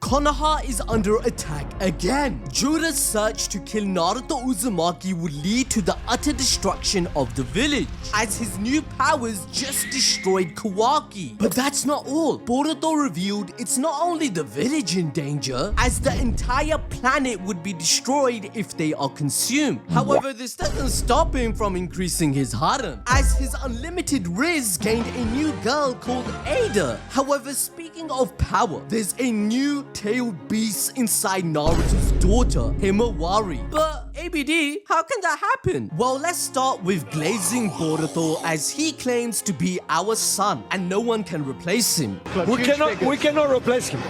Konoha is under attack again. Jura's search to kill Naruto Uzumaki would lead to the utter destruction of the village, as his new powers just destroyed Kawaki. But that's not all. Boruto revealed it's not only the village in danger, as the entire planet would be destroyed if they are consumed. However, this doesn't stop him from increasing his harem, as his unlimited Riz gained a new girl called Ada. However, speaking of power, there's a new tailed beast inside Naruto's daughter, Himawari. But ABD, how can that happen? Well, let's start with glazing Boruto, as he claims to be our son and no one can replace him. We cannot replace him.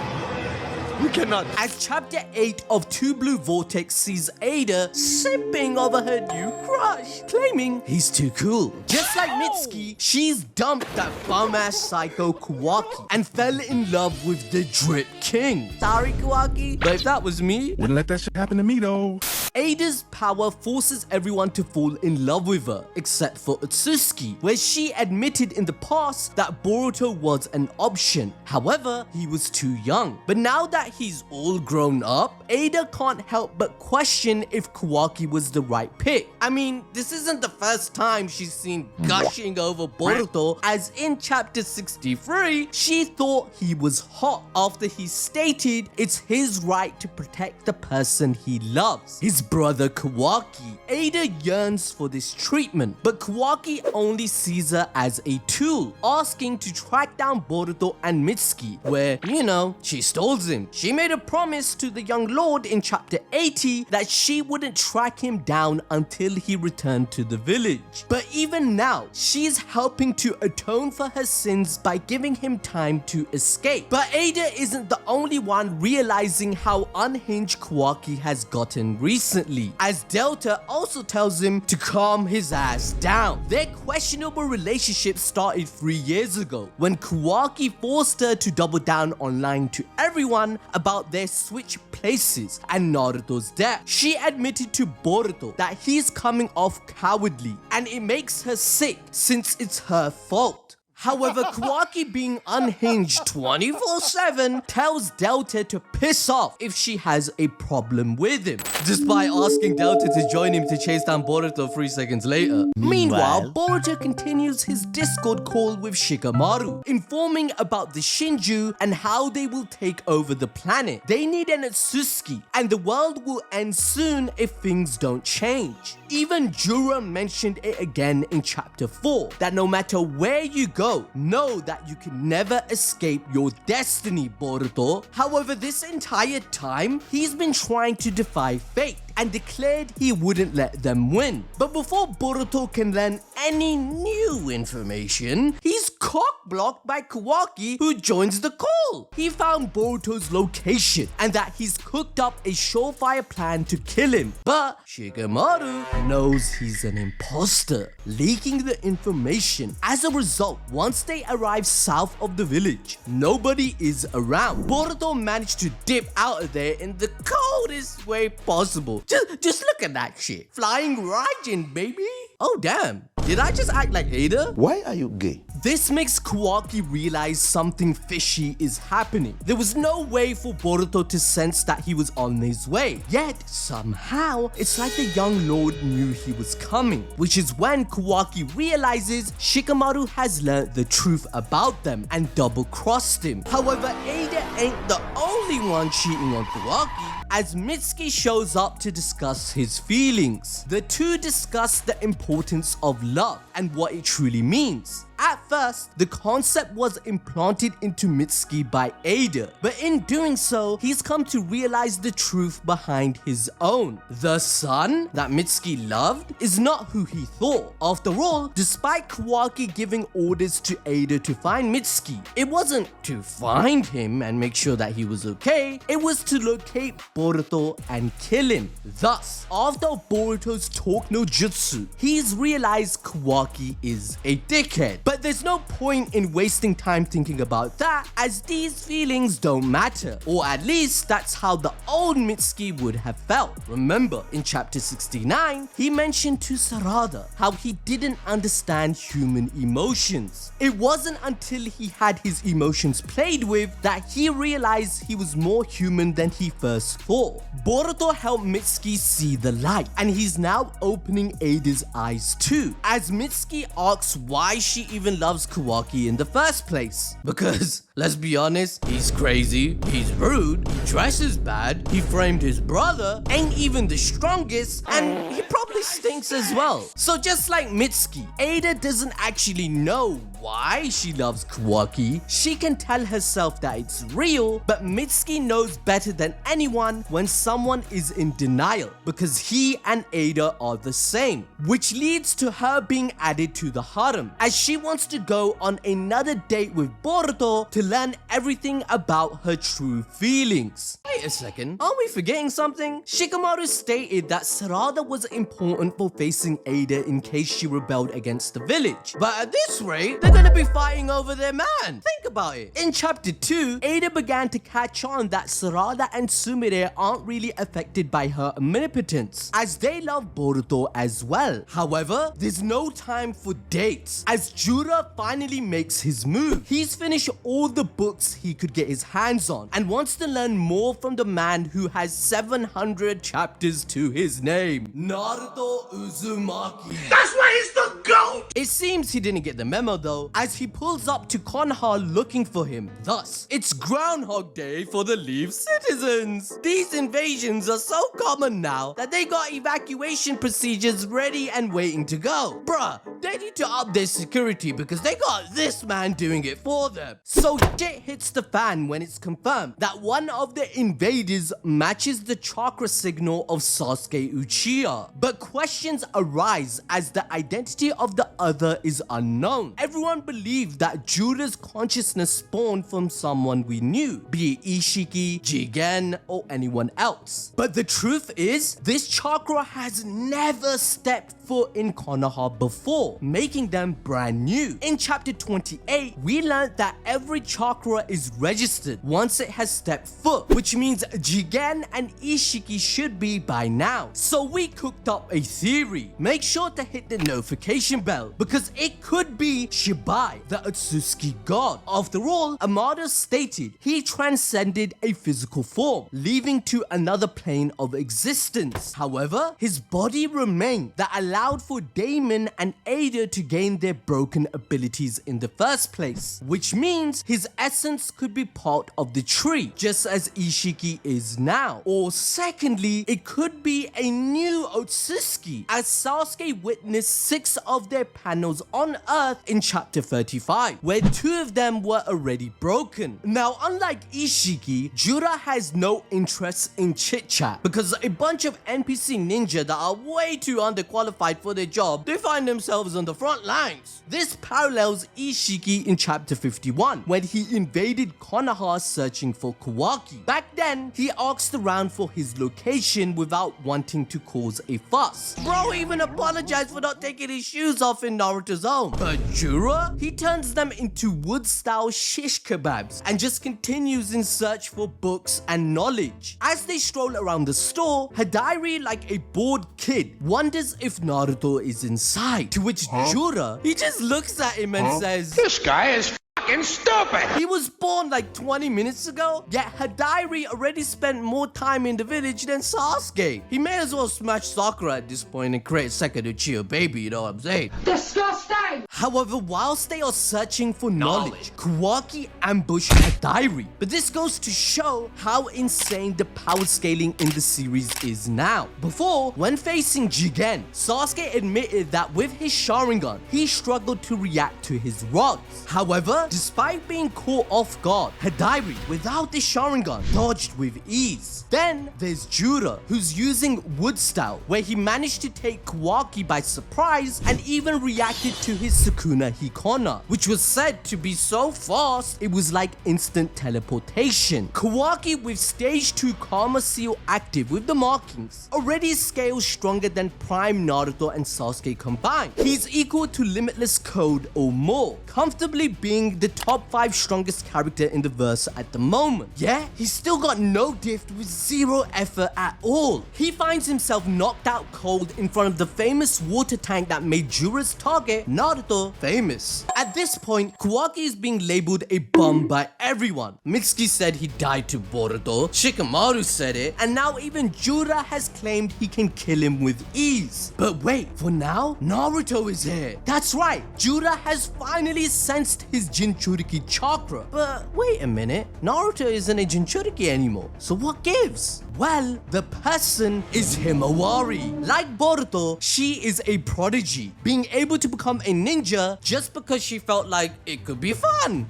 We cannot. As chapter 8 of Two Blue Vortex sees Ada sipping over her new crush, claiming he's too cool. Just like Mitsuki, she's dumped that bum-ass psycho Kawaki and fell in love with the Drip King. Sorry Kawaki, but if that was me, wouldn't let that shit happen to me though. Ada's power forces everyone to fall in love with her, except for Otsutsuki, where she admitted in the past that Boruto was an option. However, he was too young. But now that he's all grown up, Ada can't help but question if Kawaki was the right pick. I mean, this isn't the first time she's seen gushing over Boruto, as in chapter 63, she thought he was hot after he stated it's his right to protect the person he loves, his brother Kawaki. Ada yearns for this treatment, but Kawaki only sees her as a tool, asking to track down Boruto and Mitsuki, where, you know, she stalls him. She made a promise to the young lord in chapter 80 that she wouldn't track him down until he returned to the village. But even now, she's helping to atone for her sins by giving him time to escape. But Ada isn't the only one realizing how unhinged Kawaki has gotten recently, as Delta also tells him to calm his ass down. Their questionable relationship started 3 years ago, when Kawaki forced her to double down on lying to everyone about their switch places and Naruto's death. She admitted to Boruto that he's coming off cowardly, and it makes her sick since it's her fault. However, Kawaki, being unhinged 24/7, tells Delta to piss off if she has a problem with him, despite asking Delta to join him to chase down Boruto 3 seconds later. Meanwhile, Boruto continues his Discord call with Shikamaru, informing about the Shinju and how they will take over the planet. They need an Otsutsuki, and the world will end soon if things don't change. Even Jura mentioned it again in chapter 4, that no matter where you go, know that you can never escape your destiny, Boruto. However, this entire time, he's been trying to defy fate and declared he wouldn't let them win. But before Boruto can learn any new information, he's cock-blocked by Kawaki, who joins the call. He found Boruto's location and that he's cooked up a surefire plan to kill him. But Shikamaru knows he's an imposter, leaking the information. As a result, once they arrive south of the village, nobody is around. Boruto managed to dip out of there in the coldest way possible. Just look at that shit. Flying Raijin, baby. Oh damn, did I just act like Ada? Why are you gay? This makes Kawaki realize something fishy is happening. There was no way for Boruto to sense that he was on his way. Yet, somehow, it's like the young lord knew he was coming, which is when Kawaki realizes Shikamaru has learned the truth about them and double-crossed him. However, Ada ain't the only one cheating on Kawaki, as Mitsuki shows up to discuss his feelings. The two discuss the importance of love and what it truly means. At first, the concept was implanted into Mitsuki by Ada, but in doing so, he's come to realize the truth behind his own. The son that Mitsuki loved is not who he thought. After all, despite Kawaki giving orders to Ada to find Mitsuki, it wasn't to find him and make sure that he was okay, it was to locate Boruto and kill him. Thus, after Boruto's talk no jutsu, he's realized Kawaki is a dickhead. But there's no point in wasting time thinking about that, as these feelings don't matter, or at least that's how the old Mitsuki would have felt. Remember, in chapter 69, he mentioned to Sarada how he didn't understand human emotions. It wasn't until he had his emotions played with that he realized he was more human than he first thought. Boruto helped Mitsuki see the light, and he's now opening Ada's eyes too, as Mitsuki asks why she even loves Kawaki in the first place. Because, let's be honest, he's crazy, he's rude, he dresses bad, he framed his brother, ain't even the strongest, and he probably stinks as well. So just like Mitsuki, Ada doesn't actually know why she loves Kawaki. She can tell herself that it's real, but Mitsuki knows better than anyone when someone is in denial, because he and Ada are the same, which leads to her being added to the harem, as she wants to go on another date with Boruto to learn everything about her true feelings. Wait a second, aren't we forgetting something? Shikamaru stated that Sarada was important for facing Ada in case she rebelled against the village, but at this rate, they're gonna be fighting over their man. Think about it. In chapter 2, Ada began to catch on that Sarada and Sumire aren't really affected by her omnipotence, as they love Boruto as well. However, there's no time for dates, as Jura finally makes his move. He's finished all the books he could get his hands on and wants to learn more from the man who has 700 chapters to his name, Naruto Uzumaki. That's why he's the GOAT! It seems he didn't get the memo though, as he pulls up to Konoha looking for him. Thus, it's Groundhog Day for the Leaf citizens. These invasions are so common now that they got evacuation procedures ready and waiting to go. Bruh, they need to up their security because they got this man doing it for them. So shit hits the fan when it's confirmed that one of the invaders matches the chakra signal of Sasuke Uchiha. But questions arise as the identity of the other is unknown. Everyone believed that Jura's consciousness spawned from someone we knew, be it Ishiki, Jigen, or anyone else. But the truth is, this chakra has never stepped foot in Konoha before, making them brand new. In chapter 28, we learned that every chakra is registered once it has stepped foot, which means Jigen and Ishiki should be by now. So we cooked up a theory. Make sure to hit the notification bell, because it could be Shibai, the Otsutsuki god. After all, Amada stated he transcended a physical form, leaving to another plane of existence. However, his body remained, that allowed for Damon and Ada to gain their broken abilities in the first place, which means his essence could be part of the tree, just as Ishiki is now. Or secondly, it could be a new Otsutsuki, as Sasuke witnessed 6 of their panels on Earth in chapter 35, where 2 of them were already broken. Now, unlike Ishiki, Jura has no interest in chit-chat, because a bunch of NPC ninja that are way too underqualified for their job, they find themselves on the front lines. This parallels Ishiki in chapter 51, when he invaded Konoha searching for Kawaki. Back then, he asked around for his location without wanting to cause a fuss. Bro even apologized for not taking his shoes off in Naruto's home. But Jura, he turns them into wood-style shish kebabs and just continues in search for books and knowledge. As they stroll around the store, Hidari, like a bored kid, wonders if Naruto is inside, to which Jura, he just looks at him and says, This guy is fucking stupid! he was born like 20 minutes ago, yet Hidari already spent more time in the village than Sasuke. He may as well smash Sakura at this point and create a second Uchiha baby, you know what I'm saying? Disgusting! However, whilst they are searching for knowledge, Kawaki ambushed Hidari. But this goes to show how insane the power scaling in the series is now. Before, when facing Jigen, Sasuke admitted that with his Sharingan, he struggled to react to his rods. However, despite being caught off guard, Hidari, without the Sharingan, dodged with ease. Then there's Jura, who's using wood style, where he managed to take Kawaki by surprise and even reacted to his Sukuna Hikona, which was said to be so fast it was like instant teleportation. Kawaki with stage 2 Karma Seal active with the markings already scales stronger than Prime Naruto and Sasuke combined. He's equal to Limitless Code or more, comfortably being the top 5 strongest character in the verse at the moment. Yeah, he's still got no gift with zero effort at all. He finds himself knocked out cold in front of the famous water tank that made Jura's target, Naruto, famous. At this point, Kawaki is being labeled a bum by everyone. Mitsuki said he died to Boruto, Shikamaru said it, and now even Jura has claimed he can kill him with ease. But wait, for now, Naruto is here. That's right, Jura has finally sensed his Jinchuriki chakra. But wait a minute, Naruto isn't a Jinchuriki anymore, so what gives? Well, the person is Himawari. Like Boruto, she is a prodigy, being able to become a ninja just because she felt like it could be fun.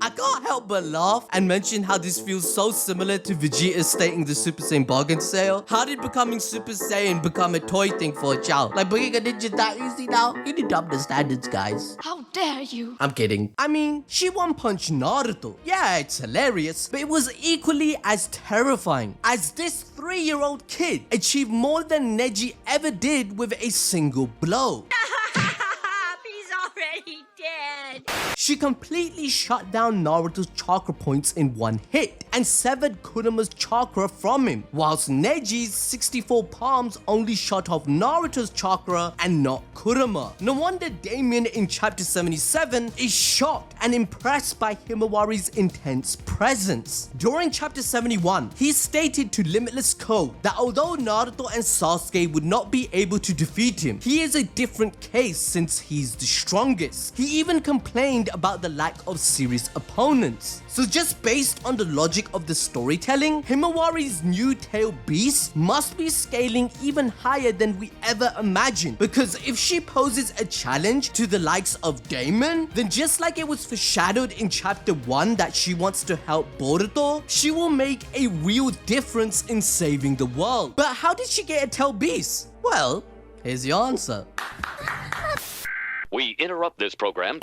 I can't help but laugh and mention how this feels so similar to Vegeta stating the Super Saiyan bargain sale. How did becoming Super Saiyan become a toy thing for a child? Like being a ninja that easy now? You need to up the standards, guys. How dare you? I'm kidding. I mean, she one-punched Naruto. Yeah, it's hilarious, but it was equally as terrifying as this 3-year-old kid achieved more than Neji ever did with a single blow. He's already dead. She completely shut down Naruto's chakra points in one hit and severed Kurama's chakra from him, whilst Neji's 64 palms only shut off Naruto's chakra and not Kurama. No wonder Damien in chapter 77 is shocked and impressed by Himawari's intense presence. During chapter 71, he stated to Limitless Code that although Naruto and Sasuke would not be able to defeat him, he is a different case since he's the strongest. He even complained about the lack of serious opponents. So just based on the logic of the storytelling, Himawari's new tail beast must be scaling even higher than we ever imagined, because if she poses a challenge to the likes of Damon, then just like it was foreshadowed in chapter 1 that she wants to help Boruto, she will make a real difference in saving the world. But how did she get a tail beast? Well, here's your answer. We interrupt this program.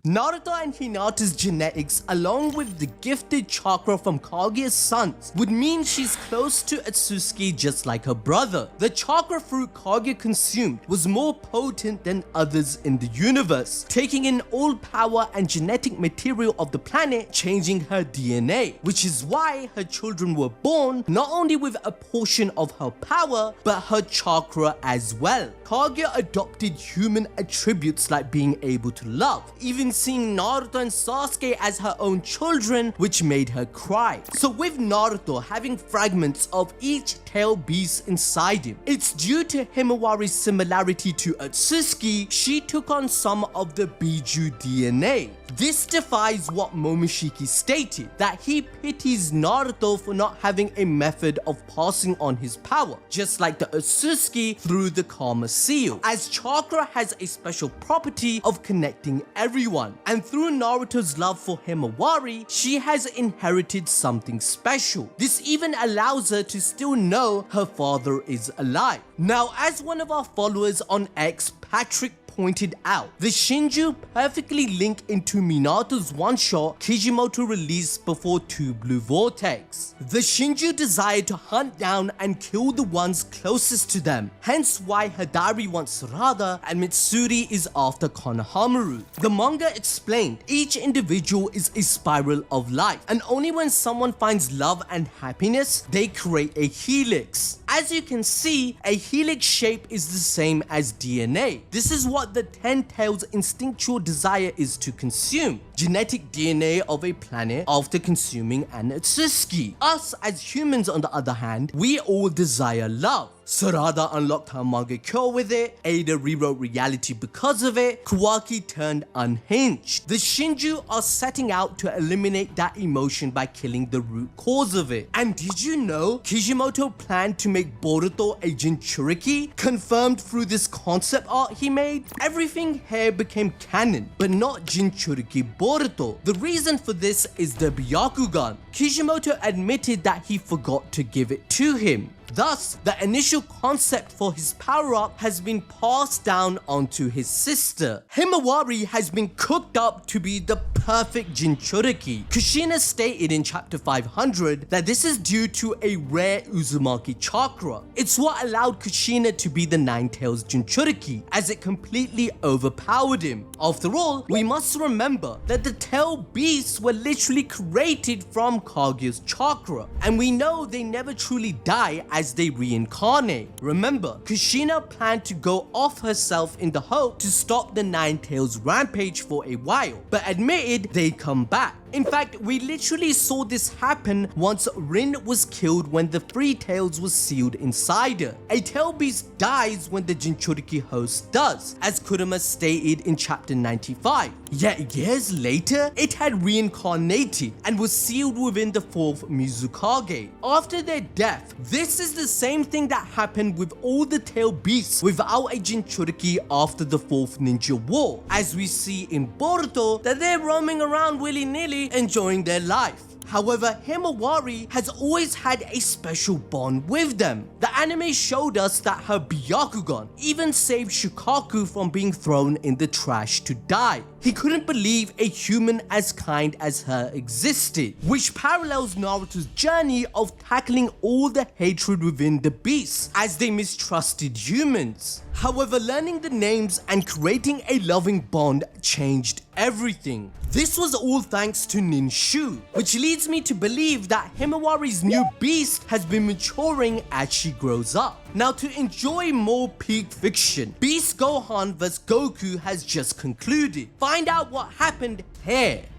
Naruto and Hinata's genetics, along with the gifted chakra from Kaguya's sons, would mean she's close to Otsutsuki just like her brother. The chakra fruit Kaguya consumed was more potent than others in the universe, taking in all power and genetic material of the planet, changing her DNA, which is why her children were born not only with a portion of her power, but her chakra as well. Kaguya adopted human attributes like being able to love, even seeing Naruto and Sasuke as her own children, which made her cry. So with Naruto having fragments of each tail beast inside him, it's due to Himawari's similarity to Otsutsuki, she took on some of the Biju DNA. This defies what Momoshiki stated, that he pities Naruto for not having a method of passing on his power, just like the Otsutsuki through the Karma Seal, as chakra has a special property of connecting everyone, and through Naruto's love for Himawari, she has inherited something special. This even allows her to still know her father is alive. Now, as one of our followers on X, Patrick, pointed out, the Shinju perfectly link into Minato's one-shot Kishimoto released before 2 Blue Vortex. The Shinju desire to hunt down and kill the ones closest to them, hence why Hidari wants Sarada and Mitsuri is after Konohamaru. The manga explained each individual is a spiral of life, and only when someone finds love and happiness, they create a helix. As you can see, a helix shape is the same as DNA. This is what the 10 tails instinctual desire is to consume. Genetic DNA of a planet after consuming an Otsutsuki. Us as humans on the other hand, we all desire love. Sarada unlocked her manga cure with it, Ada rewrote reality because of it, Kawaki turned unhinged. The Shinju are setting out to eliminate that emotion by killing the root cause of it. And did you know Kishimoto planned to make Boruto a Jinchuriki? Confirmed through this concept art he made? Everything here became canon, but not Jinchuriki Boruto. The reason for this is the Byakugan. Kishimoto admitted that he forgot to give it to him. Thus, the initial concept for his power-up has been passed down onto his sister. Himawari has been cooked up to be the perfect Jinchuriki. Kushina stated in chapter 500 that this is due to a rare Uzumaki chakra. It's what allowed Kushina to be the Nine-Tails Jinchuriki, as it completely overpowered him. After all, we must remember that the tail beasts were literally created from Kaguya's chakra, and we know they never truly die as they reincarnate. Remember, Kushina planned to go off herself in the hope to stop the Nine-Tails rampage for a while, but admitted they'd come back. In fact, we literally saw this happen once Rin was killed when the Three Tails was sealed inside her. A tail beast dies when the Jinchuriki host does, as Kurama stated in chapter 95. Yet years later, it had reincarnated and was sealed within the 4th Mizukage. After their death, this is the same thing that happened with all the tail beasts without a Jinchuriki after the 4th Ninja War, as we see in Boruto that they're roaming around willy-nilly enjoying their life. However, Himawari has always had a special bond with them. The anime showed us that her Byakugan even saved Shukaku from being thrown in the trash to die. He couldn't believe a human as kind as her existed, which parallels Naruto's journey of tackling all the hatred within the beasts as they mistrusted humans. However, learning the names and creating a loving bond changed everything. This was all thanks to Ninshu, which leads me to believe that Himawari's new beast has been maturing as she grows up. Now, to enjoy more peak fiction, Beast Gohan vs Goku has just concluded. Find out what happened here.